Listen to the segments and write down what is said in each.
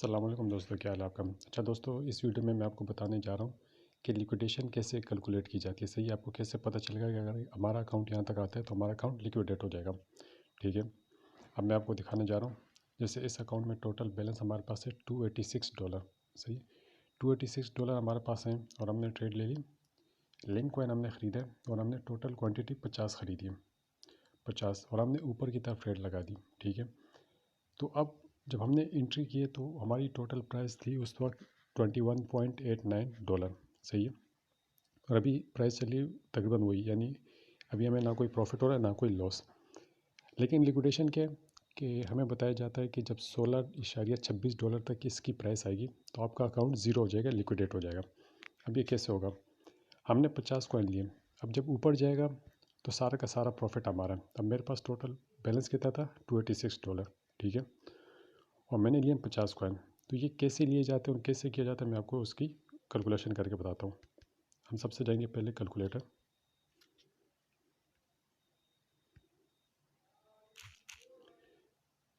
अस्सलाम वालेकुम दोस्तों, क्या हाल है आपका। अच्छा दोस्तों, इस वीडियो में मैं आपको बताने जा रहा हूँ कि लिक्विडेशन कैसे कैलकुलेट की जाती है। सही, आपको कैसे पता चलेगा कि अगर हमारा अकाउंट यहाँ तक आता है तो हमारा अकाउंट लिक्विडेट हो जाएगा। ठीक है, अब मैं आपको दिखाने जा रहा हूँ। जैसे इस अकाउंट में टोटल बैलेंस हमारे पास है $286। सही, $286 हमारे पास हैं और हमने ट्रेड ले ली। लिंक कॉइन हमने ख़रीदा और हमने टोटल क्वान्टिटी 50 ख़रीदी है, 50, और हमने ऊपर की तरफ ट्रेड लगा दी। ठीक है, तो अब जब हमने एंट्री किए तो हमारी टोटल प्राइस थी उस वक्त $21.89। सही है, और अभी प्राइस चली तकरीबन वही, यानी अभी हमें ना कोई प्रॉफिट हो रहा है ना कोई लॉस। लेकिन लिक्विडेशन क्या है कि हमें बताया जाता है कि जब $16.26 तक इसकी प्राइस आएगी तो आपका अकाउंट ज़ीरो हो जाएगा, लिक्विडेट हो जाएगा। अब ये कैसे होगा, हमने 50 कॉइन लिए, अब जब ऊपर जाएगा तो सारा का सारा प्रॉफिट हमारा। अब मेरे पास टोटल बैलेंस कितना था, $286। ठीक है, और मैंने लिए 50 कॉइन। तो ये कैसे लिए जाते हैं और कैसे किया जाता है मैं आपको उसकी कैलकुलेशन करके बताता हूँ। हम सबसे जाएंगे पहले कैलकुलेटर।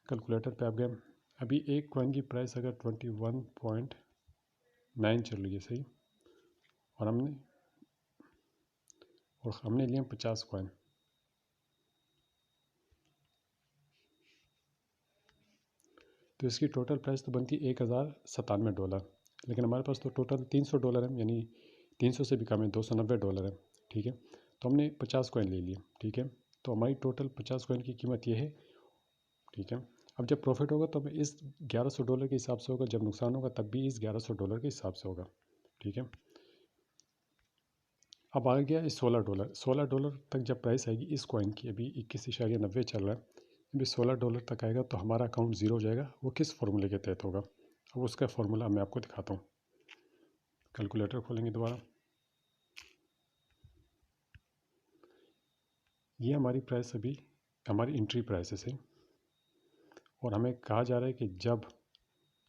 कैलकुलेटर पे आप गए, अभी एक कॉइन की प्राइस अगर 21.9 चल रही है। सही, और हमने लिए 50 कॉइन। तो इसकी टोटल प्राइस तो बनती है $1097, लेकिन हमारे पास तो टोटल $300 है, यानी 300 से भी कम है, $290 है। ठीक है, तो हमने 50 कॉइन ले लिए। ठीक है, तो हमारी टोटल 50 कॉइन की कीमत ये है। ठीक है, अब जब प्रॉफिट होगा तब इस $1100 के हिसाब से होगा, जब नुकसान होगा तब भी इस $1100 के हिसाब से होगा। ठीक है, अब आ गया इस $16 तक जब प्राइस आएगी इस कॉइन की, अभी 21.90 चल रहा है, अभी $16 तक आएगा तो हमारा अकाउंट ज़ीरो हो जाएगा। वो किस फॉर्मूले के तहत होगा, अब उसका फॉर्मूला मैं आपको दिखाता हूँ। कैलकुलेटर खोलेंगे दोबारा, ये हमारी प्राइस अभी हमारी एंट्री प्राइस है, और हमें कहा जा रहा है कि जब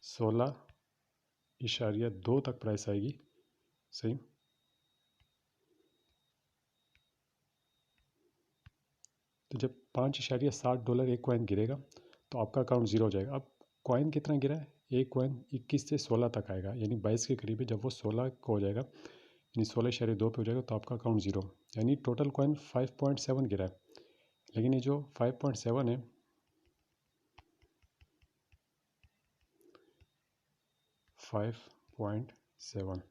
16.2 तक प्राइस आएगी। सही, तो जब $5.60 एक कॉइन गिरेगा तो आपका अकाउंट ज़ीरो हो जाएगा। अब कॉइन कितना गिरा है, एक कॉइन 21 से 16 तक आएगा, यानी 22 के करीब है। जब वो 16 को हो जाएगा, यानी 16.2 पे हो जाएगा तो आपका अकाउंट ज़ीरो, यानी टोटल कॉइन 5.7 गिरा है। लेकिन ये जो 5.7 है, 5.7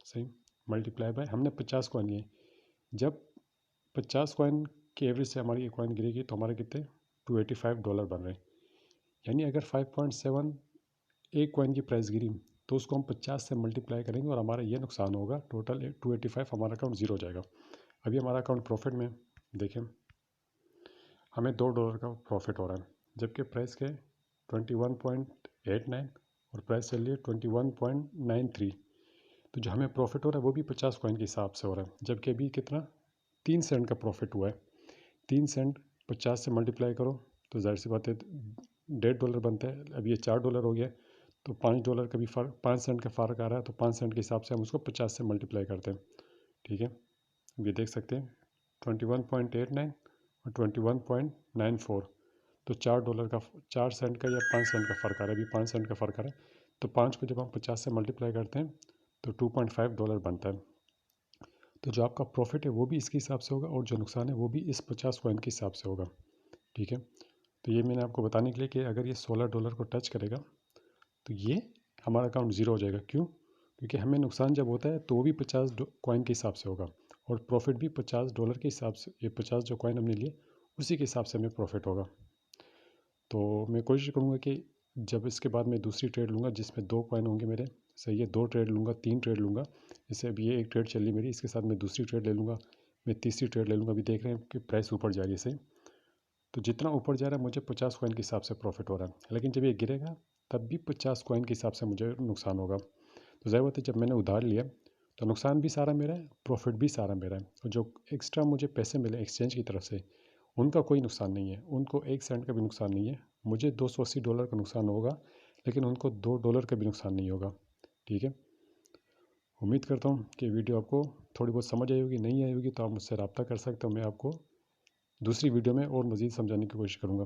सही मल्टीप्लाई बाय हमने 50 कॉइन लिए। जब 50 कॉइन के एवरेज से हमारी एक कॉइन गिरेगी तो हमारे कितने $285 बन रहे हैं। यानी अगर 5.7 एक कॉइन की प्राइस गिरी तो उसको हम 50 से मल्टीप्लाई करेंगे और हमारा ये नुकसान होगा, टोटल 285, हमारा अकाउंट ज़ीरो हो जाएगा। अभी हमारा अकाउंट प्रॉफिट में देखें, हमें $2 का प्रॉफिट हो रहा है, जबकि प्राइस के 21.89 और प्राइस चल रही है 21.93। तो जो हमें प्रॉफिट हो रहा है वो भी 50 कॉइन के हिसाब से हो रहा है, जबकि अभी कितना 3 सेंट का प्रॉफिट हुआ है। 3 सेंट 50 से मल्टीप्लाई करो तो जाहिर सी बात है $1.5 बनता है। अब ये $4 हो गया तो $5 का भी फ़र्क, 5 सेंट का फ़र्क आ रहा है, तो 5 सेंट के हिसाब से हम उसको 50 से मल्टीप्लाई करते हैं। ठीक है, ये देख सकते हैं 21.89 और 21.94, तो $4 का, 4 सेंट का या 5 सेंट का फ़र्क आ रहा है। अभी 5 सेंट का फ़र्क आ रहा है, तो 5 को जब हम 50 से मल्टीप्लाई करते हैं तो $2.5 बनता है। तो जो आपका प्रॉफिट है वो भी इसके हिसाब से होगा और जो नुकसान है वो भी इस 50 कॉइन के हिसाब से होगा। ठीक है, तो ये मैंने आपको बताने के लिए कि अगर ये $16 को टच करेगा तो ये हमारा अकाउंट ज़ीरो हो जाएगा। क्यों, क्योंकि हमें नुकसान जब होता है तो वो भी 50 कॉइन के हिसाब से होगा और प्रॉफिट भी $50 के हिसाब से। ये 50 जो कॉइन हमने लिए उसी के हिसाब से हमें प्रॉफिट होगा। तो मैं कोशिश करूँगा कि जब इसके बाद मैं दूसरी ट्रेड लूँगा जिसमें 2 कॉइन होंगे मेरे, सही है, 2 ट्रेड लूँगा, 3 ट्रेड लूँगा। जैसे अभी ये एक ट्रेड चल रही मेरी, इसके साथ मैं दूसरी ट्रेड ले लूँगा, मैं तीसरी ट्रेड ले लूँगा। अभी देख रहे हैं कि प्राइस ऊपर जा रही है। सही, तो जितना ऊपर जा रहा है मुझे 50 कॉइन के हिसाब से प्रॉफिट हो रहा है, लेकिन जब ये गिरेगा तब भी 50 कॉइन के हिसाब से मुझे नुकसान होगा। तो ज़ाहिर बात है जब मैंने उधार लिया तो नुकसान भी सारा मेरा है, प्रॉफिट भी सारा मेरा है, और जो एक्स्ट्रा मुझे पैसे मिले एक्सचेंज की तरफ से उनका कोई नुकसान नहीं है, उनको 1 सेंट का भी नुकसान नहीं है। मुझे $280 का नुकसान होगा, लेकिन उनको $2 का भी नुकसान नहीं होगा। ठीक है, उम्मीद करता हूँ कि वीडियो आपको थोड़ी बहुत समझ आई होगी। नहीं आई होगी तो आप मुझसे रब्ता कर सकते हो, मैं आपको दूसरी वीडियो में और मज़ीद समझाने की कोशिश करूँगा।